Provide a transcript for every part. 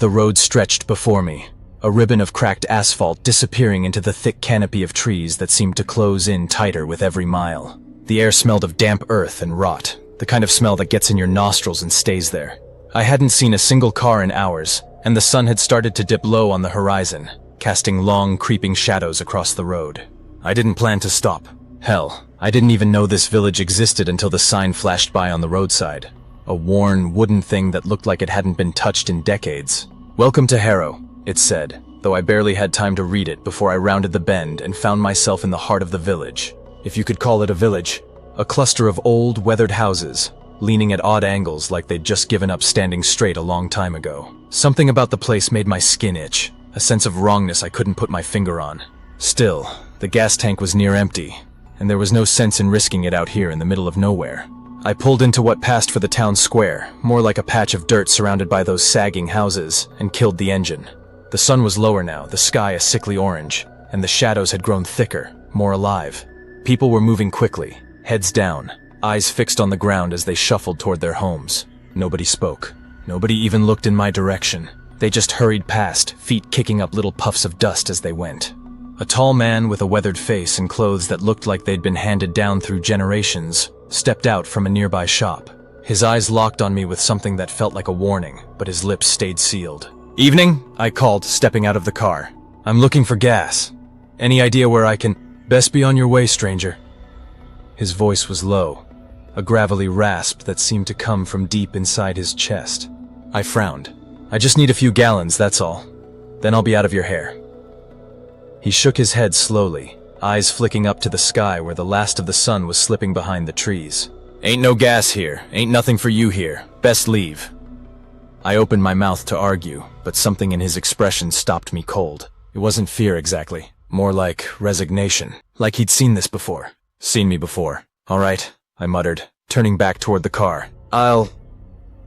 The road stretched before me, a ribbon of cracked asphalt disappearing into the thick canopy of trees that seemed to close in tighter with every mile. The air smelled of damp earth and rot, the kind of smell that gets in your nostrils and stays there. I hadn't seen a single car in hours, and the sun had started to dip low on the horizon, casting long, creeping shadows across the road. I didn't plan to stop. Hell, I didn't even know this village existed until the sign flashed by on the roadside. A worn, wooden thing that looked like it hadn't been touched in decades. "Welcome to Harrow," it said, though I barely had time to read it before I rounded the bend and found myself in the heart of the village. If you could call it a village. A cluster of old, weathered houses, leaning at odd angles like they'd just given up standing straight a long time ago. Something about the place made my skin itch, a sense of wrongness I couldn't put my finger on. Still, the gas tank was near empty, and there was no sense in risking it out here in the middle of nowhere. I pulled into what passed for the town square, more like a patch of dirt surrounded by those sagging houses, and killed the engine. The sun was lower now, the sky a sickly orange, and the shadows had grown thicker, more alive. People were moving quickly, heads down, eyes fixed on the ground as they shuffled toward their homes. Nobody spoke. Nobody even looked in my direction. They just hurried past, feet kicking up little puffs of dust as they went. A tall man with a weathered face and clothes that looked like they'd been handed down through generations stepped out from a nearby shop. His eyes locked on me with something that felt like a warning, but his lips stayed sealed. "Evening," I called, stepping out of the car. "I'm looking for gas. Any idea where I can—" "Best be on your way, stranger." His voice was low, a gravelly rasp that seemed to come from deep inside his chest. I frowned. "I just need a few gallons, that's all. Then I'll be out of your hair." He shook his head slowly, eyes flicking up to the sky where the last of the sun was slipping behind the trees. "Ain't no gas here. Ain't nothing for you here. Best leave." I opened my mouth to argue, but something in his expression stopped me cold. It wasn't fear exactly, more like resignation. Like he'd seen this before. Seen me before. "All right," I muttered, turning back toward the car. A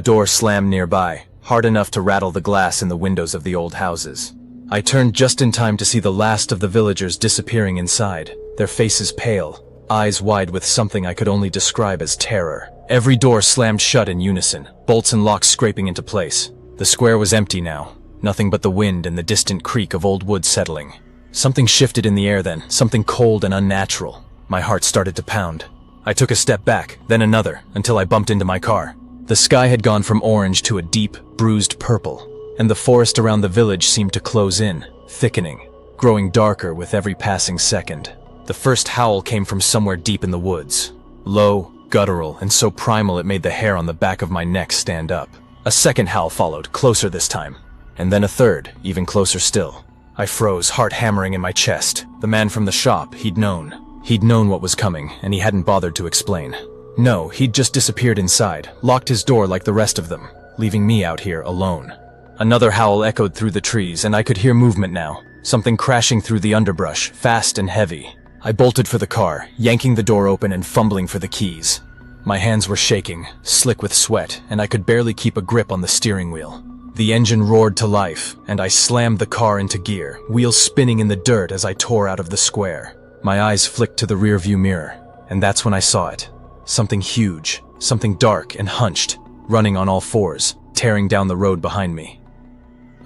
door slammed nearby, hard enough to rattle the glass in the windows of the old houses. I turned just in time to see the last of the villagers disappearing inside, their faces pale, eyes wide with something I could only describe as terror. Every door slammed shut in unison, bolts and locks scraping into place. The square was empty now, nothing but the wind and the distant creak of old wood settling. Something shifted in the air then, something cold and unnatural. My heart started to pound. I took a step back, then another, until I bumped into my car. The sky had gone from orange to a deep, bruised purple, and the forest around the village seemed to close in, thickening, growing darker with every passing second. The first howl came from somewhere deep in the woods. Low, guttural, and so primal it made the hair on the back of my neck stand up. A second howl followed, closer this time. And then a third, even closer still. I froze, heart hammering in my chest. The man from the shop, he'd known. He'd known what was coming, and he hadn't bothered to explain. No, he'd just disappeared inside, locked his door like the rest of them, leaving me out here alone. Another howl echoed through the trees, and I could hear movement now, something crashing through the underbrush, fast and heavy. I bolted for the car, yanking the door open and fumbling for the keys. My hands were shaking, slick with sweat, and I could barely keep a grip on the steering wheel. The engine roared to life, and I slammed the car into gear, wheels spinning in the dirt as I tore out of the square. My eyes flicked to the rearview mirror, and that's when I saw it. Something huge, something dark and hunched, running on all fours, tearing down the road behind me.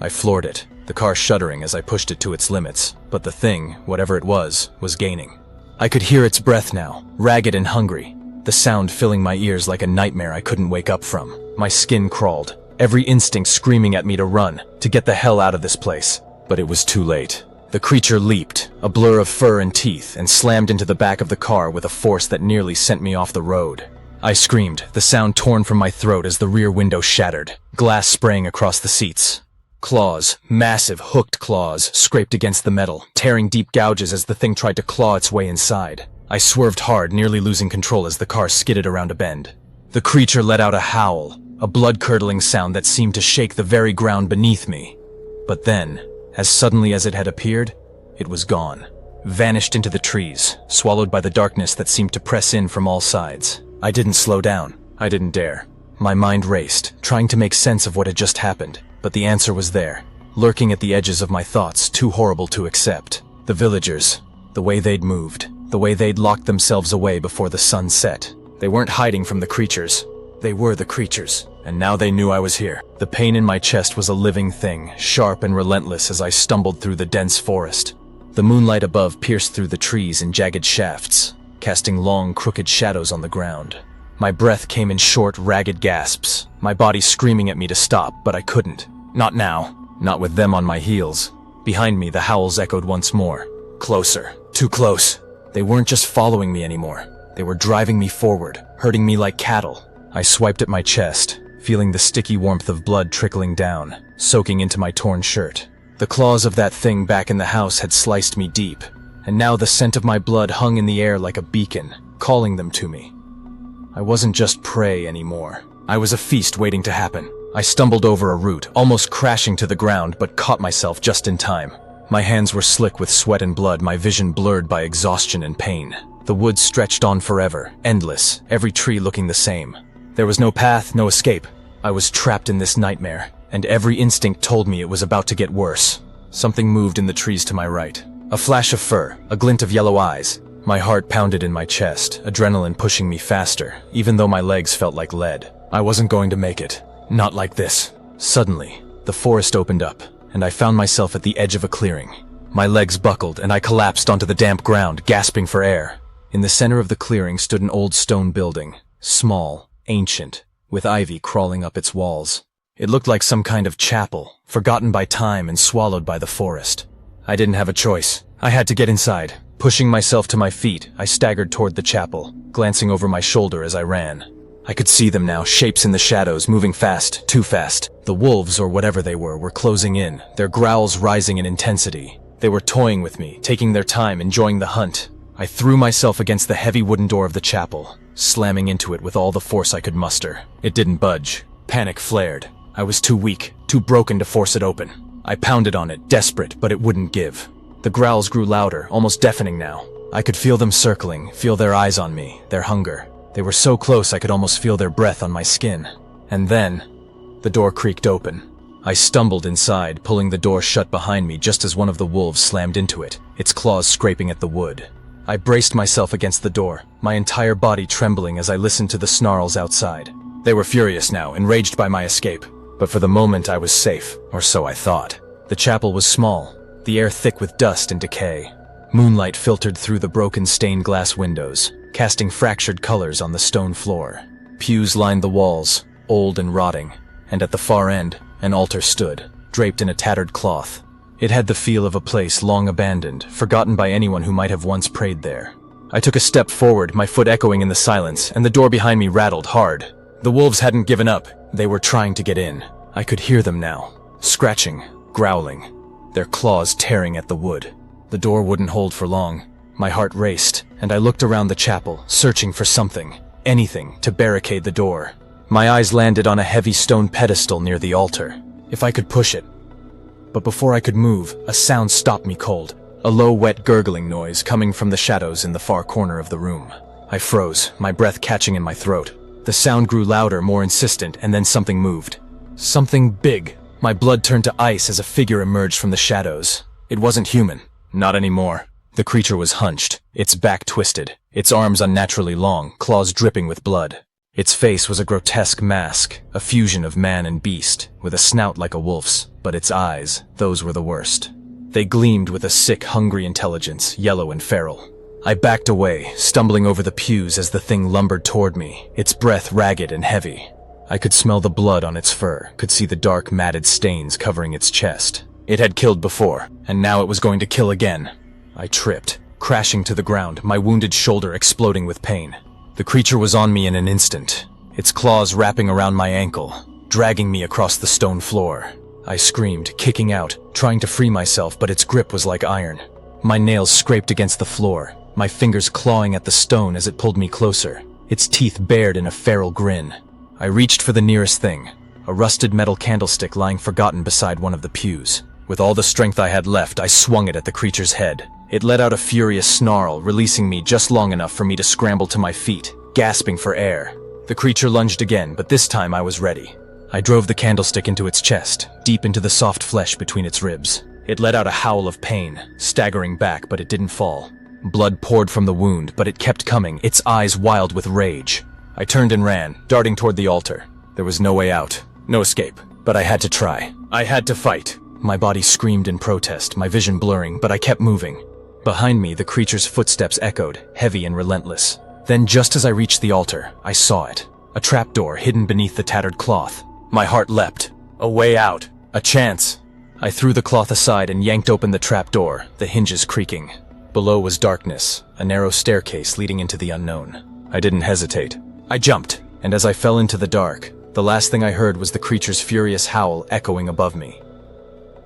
I floored it, the car shuddering as I pushed it to its limits, but the thing, whatever it was gaining. I could hear its breath now, ragged and hungry, the sound filling my ears like a nightmare I couldn't wake up from. My skin crawled, every instinct screaming at me to run, to get the hell out of this place. But it was too late. The creature leaped, a blur of fur and teeth, and slammed into the back of the car with a force that nearly sent me off the road. I screamed, the sound torn from my throat as the rear window shattered, glass spraying across the seats. Claws, massive hooked claws, scraped against the metal, tearing deep gouges as the thing tried to claw its way inside. I swerved hard, nearly losing control as the car skidded around a bend. The creature let out a howl, a blood-curdling sound that seemed to shake the very ground beneath me. But then, as suddenly as it had appeared, it was gone. Vanished into the trees, swallowed by the darkness that seemed to press in from all sides. I didn't slow down. I didn't dare. My mind raced, trying to make sense of what had just happened. But the answer was there, lurking at the edges of my thoughts, too horrible to accept. The villagers, the way they'd moved, the way they'd locked themselves away before the sun set. They weren't hiding from the creatures. They were the creatures. and now they knew I was here. The pain in my chest was a living thing, sharp and relentless as I stumbled through the dense forest. The moonlight above pierced through the trees in jagged shafts, casting long, crooked shadows on the ground. My breath came in short, ragged gasps, my body screaming at me to stop, but I couldn't. Not now. Not with them on my heels. Behind me, the howls echoed once more. Closer. Too close. They weren't just following me anymore. They were driving me forward, hurting me like cattle. I swiped at my chest, feeling the sticky warmth of blood trickling down, soaking into my torn shirt. The claws of that thing back in the house had sliced me deep, and now the scent of my blood hung in the air like a beacon, calling them to me. I wasn't just prey anymore. I was a feast waiting to happen. I stumbled over a root, almost crashing to the ground, but caught myself just in time. My hands were slick with sweat and blood, my vision blurred by exhaustion and pain. The woods stretched on forever, endless, every tree looking the same. There was no path, no escape. I was trapped in this nightmare, and every instinct told me it was about to get worse. Something moved in the trees to my right. A flash of fur, a glint of yellow eyes. My heart pounded in my chest, adrenaline pushing me faster, even though my legs felt like lead. I wasn't going to make it. Not like this. Suddenly, the forest opened up, and I found myself at the edge of a clearing. My legs buckled, and I collapsed onto the damp ground, gasping for air. In the center of the clearing stood an old stone building, small, ancient, with ivy crawling up its walls. It looked like some kind of chapel, forgotten by time and swallowed by the forest. I didn't have a choice. I had to get inside. Pushing myself to my feet, I staggered toward the chapel, glancing over my shoulder as I ran. I could see them now, shapes in the shadows, moving fast, too fast. The wolves, or whatever they were closing in, their growls rising in intensity. They were toying with me, taking their time, enjoying the hunt. I threw myself against the heavy wooden door of the chapel, slamming into it with all the force I could muster. It didn't budge. Panic flared. I was too weak, too broken to force it open. I pounded on it, desperate, but it wouldn't give. The growls grew louder, almost deafening now. I could feel them circling, feel their eyes on me, their hunger. They were so close I could almost feel their breath on my skin. And then, the door creaked open. I stumbled inside, pulling the door shut behind me just as one of the wolves slammed into it, its claws scraping at the wood. I braced myself against the door, my entire body trembling as I listened to the snarls outside. They were furious now, enraged by my escape. But for the moment I was safe, or so I thought. The chapel was small, the air thick with dust and decay. Moonlight filtered through the broken stained glass windows, casting fractured colors on the stone floor. Pews lined the walls, old and rotting, and at the far end, an altar stood, draped in a tattered cloth. It had the feel of a place long abandoned, forgotten by anyone who might have once prayed there. I took a step forward, my foot echoing in the silence, and the door behind me rattled hard. The wolves hadn't given up. They were trying to get in. I could hear them now, scratching, growling, their claws tearing at the wood. The door wouldn't hold for long. My heart raced, and I looked around the chapel, searching for something, anything, to barricade the door. My eyes landed on a heavy stone pedestal near the altar. If I could push it. But before I could move, a sound stopped me cold. A low, wet gurgling noise coming from the shadows in the far corner of the room. I froze, my breath catching in my throat. The sound grew louder, more insistent, and then something moved. Something big. My blood turned to ice as a figure emerged from the shadows. It wasn't human. Not anymore. The creature was hunched, its back twisted, its arms unnaturally long, claws dripping with blood. Its face was a grotesque mask, a fusion of man and beast, with a snout like a wolf's, but its eyes, those were the worst. They gleamed with a sick, hungry intelligence, yellow and feral. I backed away, stumbling over the pews as the thing lumbered toward me, its breath ragged and heavy. I could smell the blood on its fur, could see the dark, matted stains covering its chest. It had killed before, and now it was going to kill again. I tripped, crashing to the ground, my wounded shoulder exploding with pain. The creature was on me in an instant, its claws wrapping around my ankle, dragging me across the stone floor. I screamed, kicking out, trying to free myself, but its grip was like iron. My nails scraped against the floor, my fingers clawing at the stone as it pulled me closer, its teeth bared in a feral grin. I reached for the nearest thing, a rusted metal candlestick lying forgotten beside one of the pews. With all the strength I had left, I swung it at the creature's head. It let out a furious snarl, releasing me just long enough for me to scramble to my feet, gasping for air. The creature lunged again, but this time I was ready. I drove the candlestick into its chest, deep into the soft flesh between its ribs. It let out a howl of pain, staggering back, but it didn't fall. Blood poured from the wound, but it kept coming, its eyes wild with rage. I turned and ran, darting toward the altar. There was no way out, no escape, but I had to try. I had to fight. My body screamed in protest, my vision blurring, but I kept moving. Behind me, the creature's footsteps echoed, heavy and relentless. Then, just as I reached the altar, I saw it. A trapdoor hidden beneath the tattered cloth. My heart leapt. A way out. A chance. I threw the cloth aside and yanked open the trapdoor, the hinges creaking. Below was darkness, a narrow staircase leading into the unknown. I didn't hesitate. I jumped, and as I fell into the dark, the last thing I heard was the creature's furious howl echoing above me.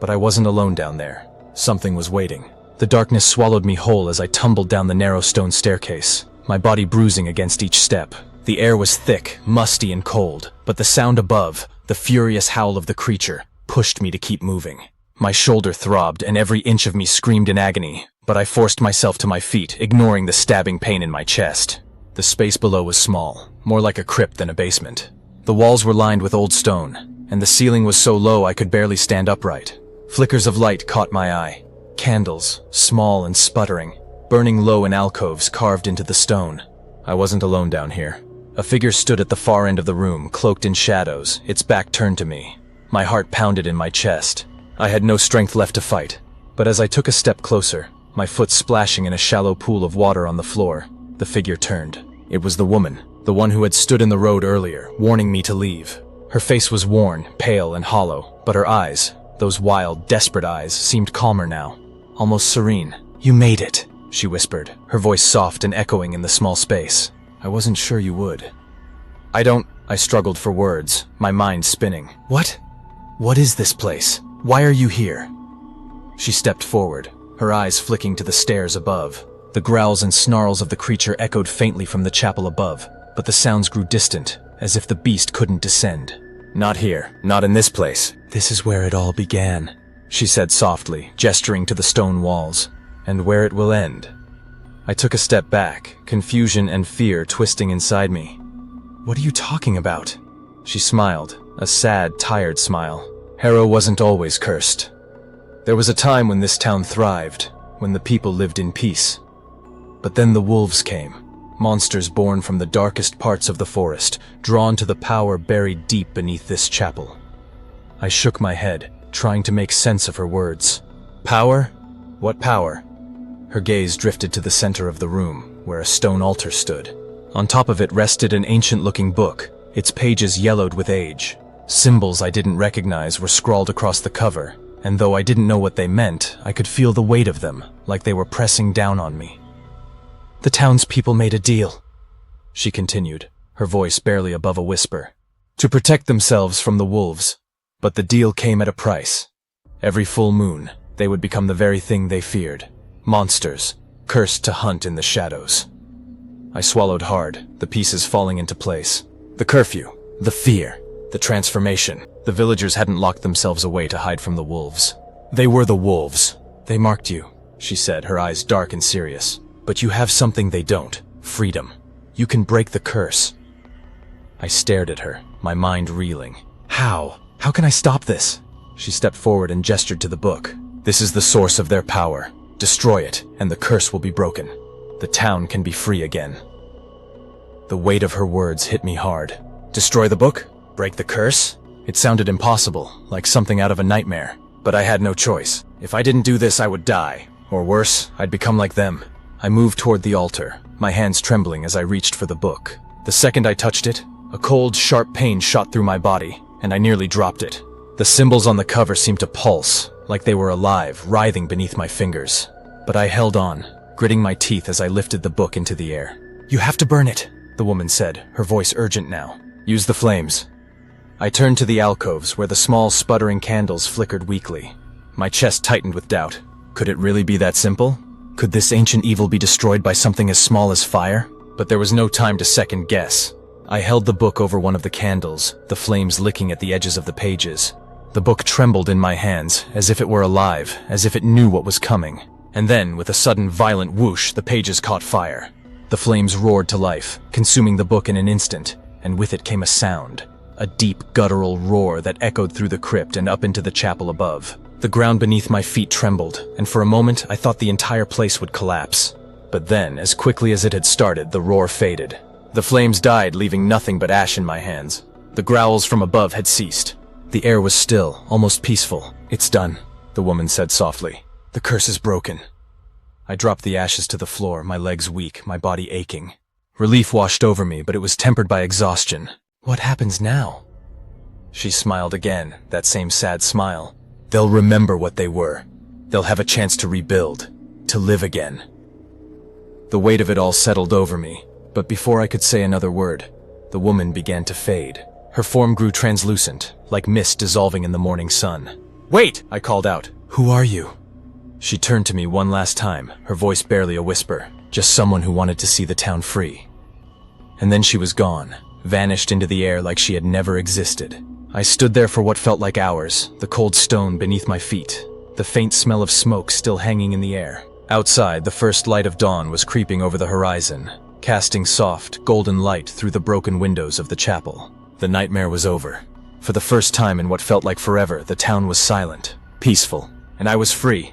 But I wasn't alone down there. Something was waiting. The darkness swallowed me whole as I tumbled down the narrow stone staircase, my body bruising against each step. The air was thick, musty, and cold, but the sound above, the furious howl of the creature, pushed me to keep moving. My shoulder throbbed, and every inch of me screamed in agony, but I forced myself to my feet, ignoring the stabbing pain in my chest. The space below was small, more like a crypt than a basement. The walls were lined with old stone, and the ceiling was so low I could barely stand upright. Flickers of light caught my eye. Candles, small and sputtering, burning low in alcoves carved into the stone. I wasn't alone down here. A figure stood at the far end of the room, cloaked in shadows, its back turned to me. My heart pounded in my chest. I had no strength left to fight, but as I took a step closer, my foot splashing in a shallow pool of water on the floor, the figure turned. It was the woman, the one who had stood in the road earlier, warning me to leave. Her face was worn, pale and hollow, but her eyes, those wild, desperate eyes, seemed calmer now, almost serene. "You made it," she whispered, her voice soft and echoing in the small space. "I wasn't sure you would." I struggled for words, my mind spinning. What? What is this place? Why are you here? She stepped forward, her eyes flicking to the stairs above. The growls and snarls of the creature echoed faintly from the chapel above, but the sounds grew distant, as if the beast couldn't descend. "Not here, not in this place. This is where it all began," she said softly, gesturing to the stone walls. "And where it will end." I took a step back, confusion and fear twisting inside me. "What are you talking about?" She smiled, a sad, tired smile. "Harrow wasn't always cursed. There was a time when this town thrived, when the people lived in peace. But then the wolves came, monsters born from the darkest parts of the forest, drawn to the power buried deep beneath this chapel." I shook my head, trying to make sense of her words. "Power? What power?" Her gaze drifted to the center of the room, where a stone altar stood. On top of it rested an ancient-looking book, its pages yellowed with age. Symbols I didn't recognize were scrawled across the cover, and though I didn't know what they meant, I could feel the weight of them, like they were pressing down on me. "The townspeople made a deal," she continued, her voice barely above a whisper, "to protect themselves from the wolves. But the deal came at a price. Every full moon, they would become the very thing they feared. Monsters, cursed to hunt in the shadows." I swallowed hard, the pieces falling into place. The curfew, the fear, the transformation. The villagers hadn't locked themselves away to hide from the wolves. They were the wolves. "They marked you," she said, her eyes dark and serious. "But you have something they don't. Freedom. You can break the curse." I stared at her, my mind reeling. "How? How can I stop this?" She stepped forward and gestured to the book. "This is the source of their power. Destroy it, and the curse will be broken. The town can be free again." The weight of her words hit me hard. Destroy the book? Break the curse? It sounded impossible, like something out of a nightmare. But I had no choice. If I didn't do this, I would die. Or worse, I'd become like them. I moved toward the altar, my hands trembling as I reached for the book. The second I touched it, a cold, sharp pain shot through my body, and I nearly dropped it. The symbols on the cover seemed to pulse, like they were alive, writhing beneath my fingers. But I held on, gritting my teeth as I lifted the book into the air. "You have to burn it," the woman said, her voice urgent now. "Use the flames." I turned to the alcoves where the small, sputtering candles flickered weakly. My chest tightened with doubt. Could it really be that simple? Could this ancient evil be destroyed by something as small as fire? But there was no time to second guess. I held the book over one of the candles, the flames licking at the edges of the pages. The book trembled in my hands, as if it were alive, as if it knew what was coming. And then, with a sudden violent whoosh, the pages caught fire. The flames roared to life, consuming the book in an instant, and with it came a sound. A deep, guttural roar that echoed through the crypt and up into the chapel above. The ground beneath my feet trembled, and for a moment I thought the entire place would collapse. But then, as quickly as it had started, the roar faded. The flames died, leaving nothing but ash in my hands. The growls from above had ceased. The air was still, almost peaceful. "It's done," the woman said softly. "The curse is broken." I dropped the ashes to the floor, my legs weak, my body aching. Relief washed over me, but it was tempered by exhaustion. "What happens now?" She smiled again, that same sad smile. "They'll remember what they were. They'll have a chance to rebuild, to live again." The weight of it all settled over me, but before I could say another word, the woman began to fade. Her form grew translucent, like mist dissolving in the morning sun. "Wait!" I called out. "Who are you?" She turned to me one last time, her voice barely a whisper, just someone who wanted to see the town free. And then she was gone, vanished into the air like she had never existed. I stood there for what felt like hours, the cold stone beneath my feet, the faint smell of smoke still hanging in the air. Outside, the first light of dawn was creeping over the horizon, casting soft, golden light through the broken windows of the chapel. The nightmare was over. For the first time in what felt like forever, the town was silent, peaceful, and I was free.